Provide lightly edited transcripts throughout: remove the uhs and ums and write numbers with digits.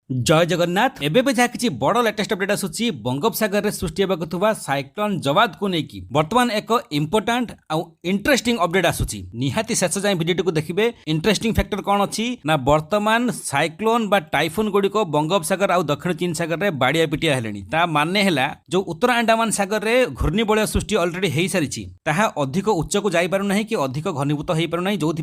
जय जगन्नाथ एबे जहाँ किसी बड़ लेटेस्ट अपडेट आसूची बंगोपसागर में सृष्टि होगा साइक्लोन जवाद को लेकिन बर्तमान एक इंपोर्टाट आउ इंटरेस्टिंग अपडेट आसूची निहाती शेष जाए भिडियो को देखिए। इंटरेस्टिंग फैक्टर कौन अच्छी ना वर्तमान साइक्लोन बा टाइफोन गुड़िक बंगोपसागर आउ दक्षिण चीन सागर में बाड़िया पिटिया है माने है जो उत्तर अंडमान सागर में घूर्णिबलय सृष्टि अलरेडी हो सारी अधिक उच्च को जापार कि अधिक घनीभूत हो पारना जो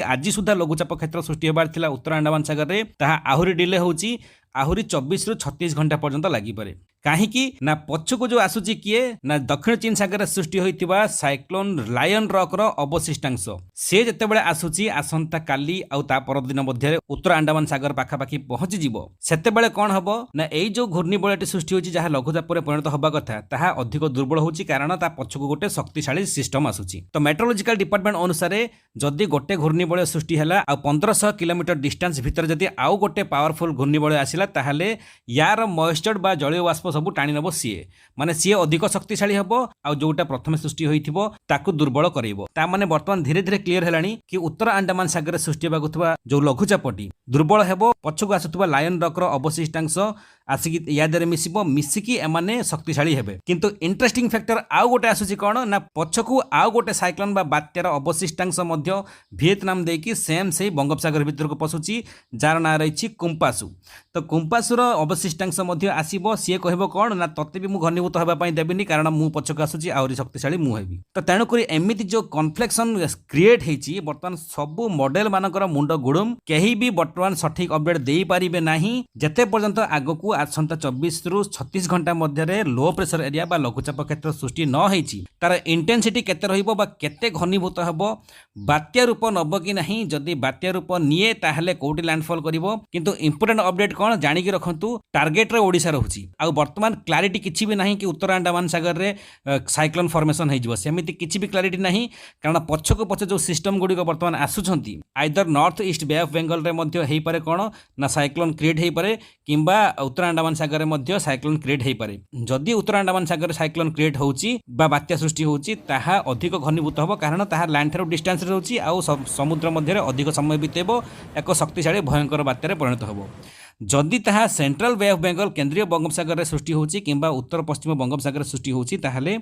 आज सुधा लघुचाप क्षेत्र सृष्टि होबार उत्तर अंडमान सागर में आहरी डिले होची आहरी 24 रु 36 घंटा पर्यंत लगिपे कहीं ना पछक जो आसूची किए ना दक्षिण चीन सागर सृष्टि होता साइक्लोन लायन रॉक अवशिष्टांश से जितेबाला आसूची आसंता काली आउ ता परदिन मध्य उत्तर अंडमान सागर पाखापाखि पहुंची जीवो सेतेबेले कौन हबो ना एई जो घूर्णिबलयटी सृष्टि होची जहाँ लघुचाप परिणत होबा कथा ताहा अधिक दुर्बल होची कारण ता पछक गोटे शक्तिशाली सिस्टम आसूची। तो मेट्रोलॉजिकल डिपार्टमेंट अनुसार जदि गोटे घूर्णिबलय सृष्टि है आ 1500 किलोमीटर डिस्टेंस भितर जदि आउ गोटे पावरफुल घूर्णिबलय आसिला ताहाले यार मॉइस्चर बा जलीय वाष्प सब टाणी नब सीए माने सीए अधिक शक्तिशाली हम आ जोटा प्रथम सृष्टि होइथिबो ताकू दुर्बल करइबो ता माने वर्तमान धीरे धीरे क्लियर हेलानी कि उत्तर अंडमान सागर सृष्टि होगा जो लघुचापटी दुर्बल हेबो पछकु आसुथबा लायन रॉक अवशिष्टांश आसिक यादरे मिसिबो मिसिकी एमाने शक्तिशाली हेबे। किंतु इंटरेस्टिंग फैक्टर आउ गोटे आसुची कोन ना पछकु आउ गोटे साइक्लोन बा बात्यार अवशिष्टांश मध्य वियतनाम देकी सेम से बंगोपसागर भितर को पसुची जार ना रहिछि कुंपासु। तो कुंपासुर अवशिष्टांश मध्य आसीबो सी कहबो कोन ना तते भी मु घनीभूत होबा पई देबिनी कारण मु पछक आसुची आउरी शक्तिशाली मु हेबी। तो तेणु करी एमिति जो कन्फ्लेक्शन क्रिएट हेछि वर्तमान सब मॉडल मानकर मुंड गुडुम केही भी वर्तमान सठिक अपडेट देई पारिबे नाही जते पर्यंत आगकू आसंता 24 रु 36 घंटा मध्य लो प्रेशर एरिया बा लघुचाप क्षेत्र सृष्टि न होइछि तार इंटेंसिटी केते रहिबो बा केते घनीभूत हबो बात्या रूप नब कि नाही जदि बात्या रूप निये ताहले कोठी लैंडफॉल करिवो। किंतु इंपोर्टेंट अपडेट कोन जानि कि रखंतु टार्गेट रे ओडिसा रहउछि आ वर्तमान क्लैरिटी किछि भी नाही कि उत्तर अंडमान सागर रे साइक्लोन फॉर्मेशन हेजिवो सेमिति किछि भी क्लैरिटी नाही कारण पछको पछ जो सिस्टम गुडी को वर्तमान आसुछंती either north east bay of Bengal रे मध्य हेइ पारे कोन ना साइक्लोन क्रिएट हेइ पारे किंबा उत्तर अंडमान सागर में साइक्लोन क्रिएट हो पारे। जदि उत्तर अंडमान सागर साइक्लोन क्रिएट होउची बा बात्या सृष्टि होउची ताहा अधिक घनीभूत हो कारण ताहा लैंड ठार डिस्टेंस रहउची आ समुद्र मध्य अधिक समय बितेबो एक शक्तिशाली भयंकर बात्यारे परिणत होबो। जदि ताहा सेंट्रल बे ऑफ बेंगल केंद्रीय बंगोपसागर रे सृष्टि होउची किंबा उत्तर पश्चिम बंगोपसागर सृष्टि होउची ताहाले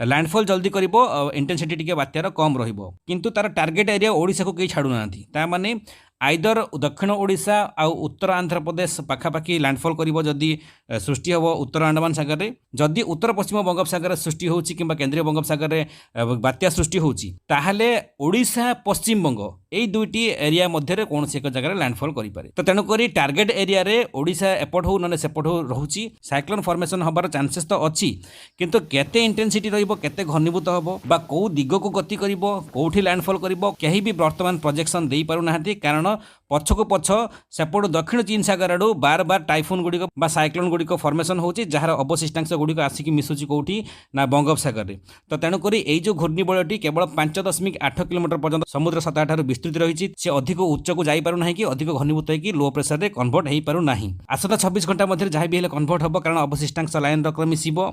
लैंडफॉल जल्दी करिवो इंटेंसिटी टिके बात्यार कम रहिबो। किंतु तार टार्गेट एरिया ओडिसा को केही छाडू नांती ता माने आइदर दक्षिण ओडिशा आ उत्तर आंध्र प्रदेश पाखापाखि लैंडफॉल करिवो जदि सृष्टि होबो उत्तर अंडमान सागर रे जदि उत्तर पश्चिम बंगोपसागर सृष्टि होउची किंबा केंद्रीय बंगोपसागर रे बात्या सृष्टि होउची ताहाले ओडिशा पश्चिम बंग एई दुईटी एरिया मध्य कौन से एक जगह लैंडफॉल करि पारे। तो तेणु करी टार्गेट एरिया रे ओडिशा एपट हो न सेपट हो रहउची साइक्लोन फॉर्मेशन हबार चांसेस तो अच्छी किंतु केते इंटेंसिटी रहिबो केते घनीभूत हबो बा को दिग को गति करिवो कोठी लैंडफॉल करिवो केही भी वर्तमान प्रोजेक्शन देई पारु नाहंती कारण पछको पछ सेपट दक्षिण चीन सागर आडू बार बार टाइफोन गुड़िक बा साइक्लोन गुड़िक फॉर्मेशन होची जार अवशिष्टांश गुड़िक आसिक मिसुची कोठी ना बंगोपसागर रे। तो तेणु करी एई जो घूर्णिबलयटी केवल 5.8 किलोमीटर पर्यंत समुद्र सतह ठारू विस्तृत रही से अधिक उच्च को जाई पारु नाही कि अधिक घनीभूत होई लो प्रेशर रे कन्वर्ट हेई पारु नाही। आसता 26 घंटा मध्य जहाँ भी हेले कन्वर्ट हबो कारण अवशिष्टांश लाइन रक मिसिबो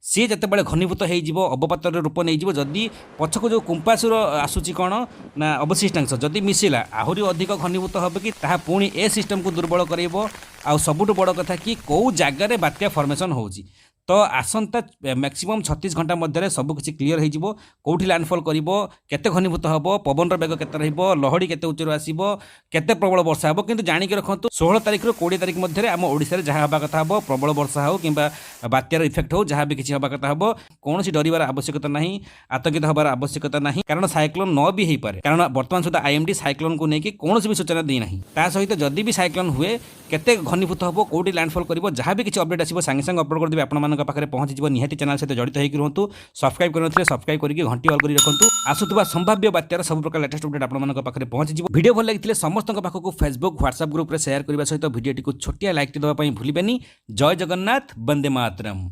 सी जतेबेले घनीभूत हेई जिवो अवपातर रूप नै जिवो जदि पछको जो कुंपासुर आसुची कोन ना अवशिष्टांश जदि मिसिला आहुरी अधिक घनीभूत हबो कि ताहा पुणी ए सिस्टम को दुर्बल करइबो आ सबुठु बड़ कथा कि कौ जगार बात्या फॉर्मेशन होउची। तो आसंता मैक्सिमम 36 घंटा मध्य सब किसी क्लियर हो कौटी लैंडफॉल करिवो केते घनीभूत हबो पवन बेग केते रहिबो लहड़ी केते उच्चर आसीबो केते प्रबल वर्षा हबो। किंतु जानि के रखंतु 16 तारिख रो 20 तारिख मध्य आम ओडिसा रे जहाँ हबा कथा हबो प्रबल वर्षा हो किंबा बात्यार इफेक्ट हो जहाँ भी किसी हबा कथा हबो कोनोसी डरिवार आवश्यकता नाही आतंकित हबार आवश्यकता नाही कारण साइक्लोन न भी हेई पारे कारण वर्तमान सुधा आईएमडी साइक्लोन को नेकी कोनोसी भी सूचना देई नाही। ता सहित जदि भी साइक्लोन हुए केते घनीभूत हबो कौटी लैंडफॉल करिवो जहाँ भी किसी अपडेट आसीबो संगे संगे अपलोड कर देबे आपण पाखे पहुंची जीव निहाती चैनल सहित जड़ित होकर रुहतु सब्सक्राइब करनथिले सब्सक्राइब करके घंटी ऑल करी रखंतु आसुतबा संभाव्य बात्यार सब प्रकार लेटेस्ट अपडेट आपण मानक पाखे पहुंची जीव। वीडियो भल लागिथिले समस्त पाखक फेसबुक व्हाट्सएप ग्रुप रे शेयर करबा सहित वीडियो टी को छोटिया लाइक दबा पई भूलिबेनी। जय जगन्नाथ वंदे मातरम।